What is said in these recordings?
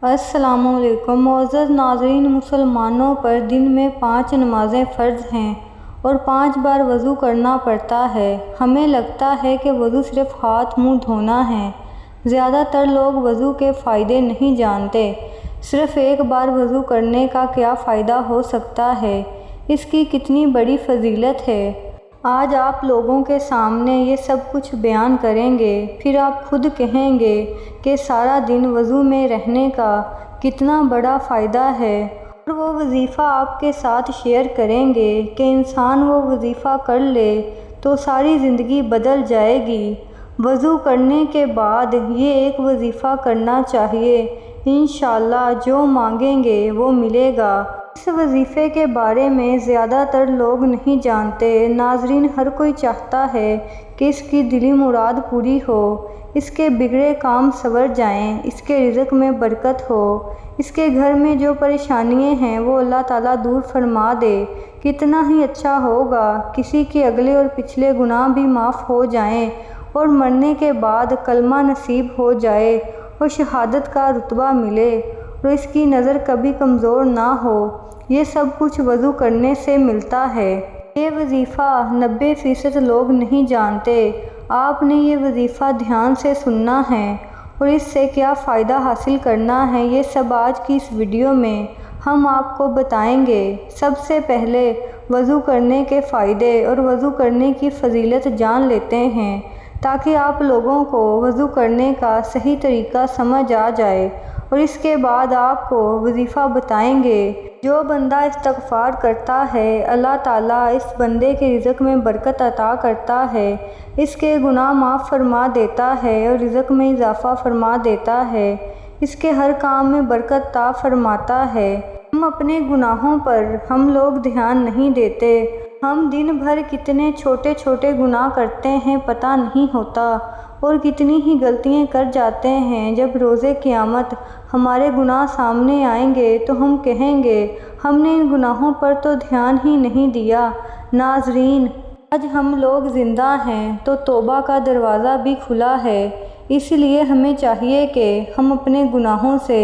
السلام علیکم معزز ناظرین، مسلمانوں پر دن میں 5 نمازیں فرض ہیں اور 5 بار وضو کرنا پڑتا ہے۔ ہمیں لگتا ہے کہ وضو صرف ہاتھ منہ دھونا ہے۔ زیادہ تر لوگ وضو کے فائدے نہیں جانتے۔ صرف ایک بار وضو کرنے کا کیا فائدہ ہو سکتا ہے، اس کی کتنی بڑی فضیلت ہے، آج آپ لوگوں کے سامنے یہ سب کچھ بیان کریں گے۔ پھر آپ خود کہیں گے کہ سارا دن وضو میں رہنے کا کتنا بڑا فائدہ ہے، اور وہ وظیفہ آپ کے ساتھ شیئر کریں گے کہ انسان وہ وظیفہ کر لے تو ساری زندگی بدل جائے گی۔ وضو کرنے کے بعد یہ ایک وظیفہ کرنا چاہیے، انشاءاللہ جو مانگیں گے وہ ملے گا۔ اس وظیفے کے بارے میں زیادہ تر لوگ نہیں جانتے۔ ناظرین، ہر کوئی چاہتا ہے کہ اس کی دلی مراد پوری ہو، اس کے بگڑے کام سنور جائیں، اس کے رزق میں برکت ہو، اس کے گھر میں جو پریشانیاں ہیں وہ اللہ تعالیٰ دور فرما دے۔ کتنا ہی اچھا ہوگا کسی کے اگلے اور پچھلے گناہ بھی معاف ہو جائیں اور مرنے کے بعد کلمہ نصیب ہو جائے اور شہادت کا رتبہ ملے اور اس کی نظر کبھی کمزور نہ ہو۔ یہ سب کچھ وضو کرنے سے ملتا ہے۔ یہ وظیفہ 90% لوگ نہیں جانتے۔ آپ نے یہ وظیفہ دھیان سے سننا ہے اور اس سے کیا فائدہ حاصل کرنا ہے، یہ سب آج کی اس ویڈیو میں ہم آپ کو بتائیں گے۔ سب سے پہلے وضو کرنے کے فائدے اور وضو کرنے کی فضیلت جان لیتے ہیں، تاکہ آپ لوگوں کو وضو کرنے کا صحیح طریقہ سمجھ آ جائے، اور اس کے بعد آپ کو وظیفہ بتائیں گے۔ جو بندہ استغفار کرتا ہے، اللہ تعالیٰ اس بندے کے رزق میں برکت عطا کرتا ہے، اس کے گناہ معاف فرما دیتا ہے اور رزق میں اضافہ فرما دیتا ہے، اس کے ہر کام میں برکت عطا فرماتا ہے۔ ہم اپنے گناہوں پر ہم لوگ دھیان نہیں دیتے۔ ہم دن بھر کتنے چھوٹے چھوٹے گناہ کرتے ہیں پتہ نہیں ہوتا، اور کتنی ہی غلطیاں کر جاتے ہیں۔ جب روز قیامت ہمارے گناہ سامنے آئیں گے تو ہم کہیں گے ہم نے ان گناہوں پر تو دھیان ہی نہیں دیا۔ ناظرین، آج ہم لوگ زندہ ہیں تو توبہ کا دروازہ بھی کھلا ہے، اس لیے ہمیں چاہیے کہ ہم اپنے گناہوں سے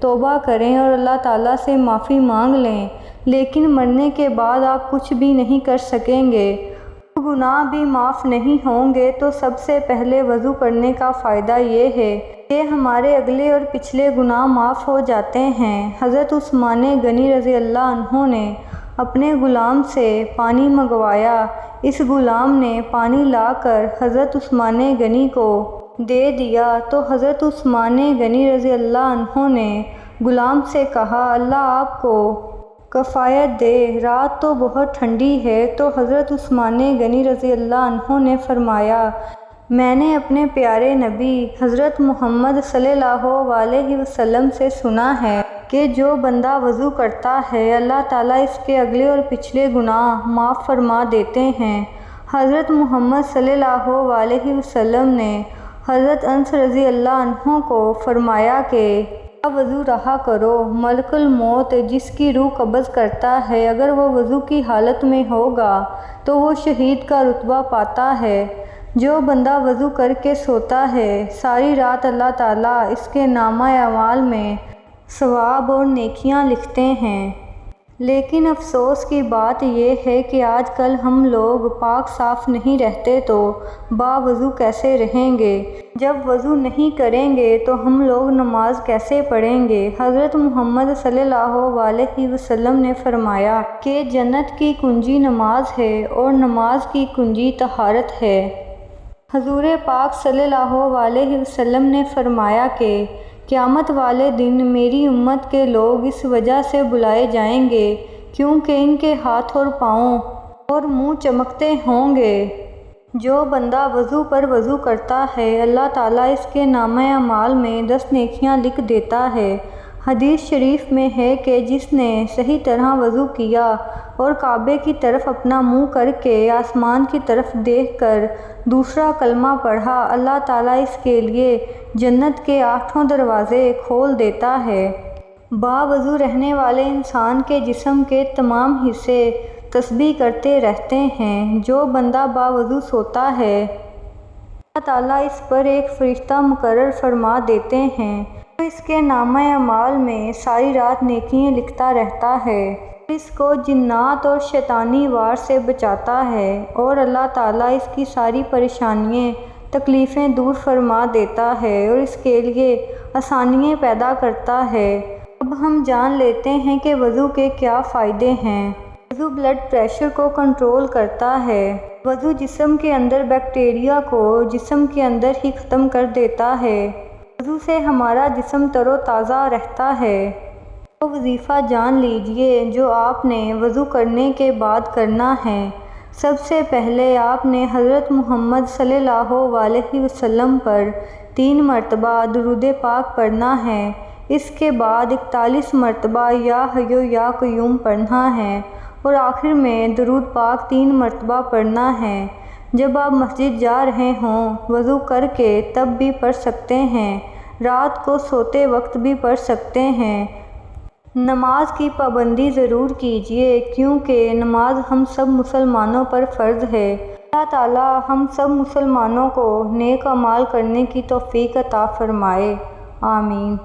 توبہ کریں اور اللہ تعالیٰ سے معافی مانگ لیں۔ لیکن مرنے کے بعد آپ کچھ بھی نہیں کر سکیں گے، گناہ بھی معاف نہیں ہوں گے۔ تو سب سے پہلے وضو کرنے کا فائدہ یہ ہے کہ ہمارے اگلے اور پچھلے گناہ معاف ہو جاتے ہیں۔ حضرت عثمان غنی رضی اللہ عنہ نے اپنے غلام سے پانی منگوایا۔ اس غلام نے پانی لا کر حضرت عثمان غنی کو دے دیا تو حضرت عثمان غنی رضی اللہ عنہ نے غلام سے کہا، اللہ آپ کو کفایت دے، رات تو بہت ٹھنڈی ہے۔ تو حضرت عثمان غنی رضی اللہ عنہ نے فرمایا، میں نے اپنے پیارے نبی حضرت محمد صلی اللہ علیہ وسلم سے سنا ہے کہ جو بندہ وضو کرتا ہے اللہ تعالیٰ اس کے اگلے اور پچھلے گناہ معاف فرما دیتے ہیں۔ حضرت محمد صلی اللہ علیہ وسلم نے حضرت انس رضی اللہ عنہ کو فرمایا کہ وضو رہا کرو، ملک الموت جس کی روح قبض کرتا ہے، اگر وہ وضو کی حالت میں ہوگا تو وہ شہید کا رتبہ پاتا ہے۔ جو بندہ وضو کر کے سوتا ہے ساری رات اللہ تعالیٰ اس کے نامہ اعمال میں ثواب اور نیکیاں لکھتے ہیں۔ لیکن افسوس کی بات یہ ہے کہ آج کل ہم لوگ پاک صاف نہیں رہتے تو باوضو کیسے رہیں گے؟ جب وضو نہیں کریں گے تو ہم لوگ نماز کیسے پڑھیں گے؟ حضرت محمد صلی اللہ علیہ وسلم نے فرمایا کہ جنت کی کنجی نماز ہے اور نماز کی کنجی طہارت ہے۔ حضور پاک صلی اللہ علیہ وسلم نے فرمایا کہ قیامت والے دن میری امت کے لوگ اس وجہ سے بلائے جائیں گے کیونکہ ان کے ہاتھ اور پاؤں اور منہ چمکتے ہوں گے۔ جو بندہ وضو پر وضو کرتا ہے اللہ تعالیٰ اس کے نامہ اعمال میں 10 نیکیاں لکھ دیتا ہے۔ حدیث شریف میں ہے کہ جس نے صحیح طرح وضو کیا اور کعبے کی طرف اپنا منہ کر کے آسمان کی طرف دیکھ کر دوسرا کلمہ پڑھا، اللہ تعالیٰ اس کے لیے جنت کے 8 دروازے کھول دیتا ہے۔ باوضو رہنے والے انسان کے جسم کے تمام حصے تسبیح کرتے رہتے ہیں۔ جو بندہ باوضو سوتا ہے اللہ تعالیٰ اس پر ایک فرشتہ مقرر فرما دیتے ہیں تو اس کے نامہ اعمال میں ساری رات نیکیاں لکھتا رہتا ہے، اس کو جنات اور شیطانی وار سے بچاتا ہے، اور اللہ تعالیٰ اس کی ساری پریشانیاں تکلیفیں دور فرما دیتا ہے اور اس کے لیے آسانیاں پیدا کرتا ہے۔ اب ہم جان لیتے ہیں کہ وضو کے کیا فائدے ہیں۔ وضو بلڈ پریشر کو کنٹرول کرتا ہے۔ وضو جسم کے اندر بیکٹیریا کو جسم کے اندر ہی ختم کر دیتا ہے۔ وضو سے ہمارا جسم تر و تازہ رہتا ہے۔ تو وظیفہ جان لیجئے جو آپ نے وضو کرنے کے بعد کرنا ہے۔ سب سے پہلے آپ نے حضرت محمد صلی اللہ علیہ وسلم پر 3 مرتبہ درود پاک پڑھنا ہے۔ اس کے بعد 41 مرتبہ یا حیو یا قیوم پڑھنا ہے اور آخر میں درود پاک 3 مرتبہ پڑھنا ہے۔ جب آپ مسجد جا رہے ہوں وضو کر کے تب بھی پڑھ سکتے ہیں، رات کو سوتے وقت بھی پڑھ سکتے ہیں۔ نماز کی پابندی ضرور کیجیے کیونکہ نماز ہم سب مسلمانوں پر فرض ہے۔ اللہ تعالیٰ ہم سب مسلمانوں کو نیک اعمال کرنے کی توفیق عطا فرمائے، آمین۔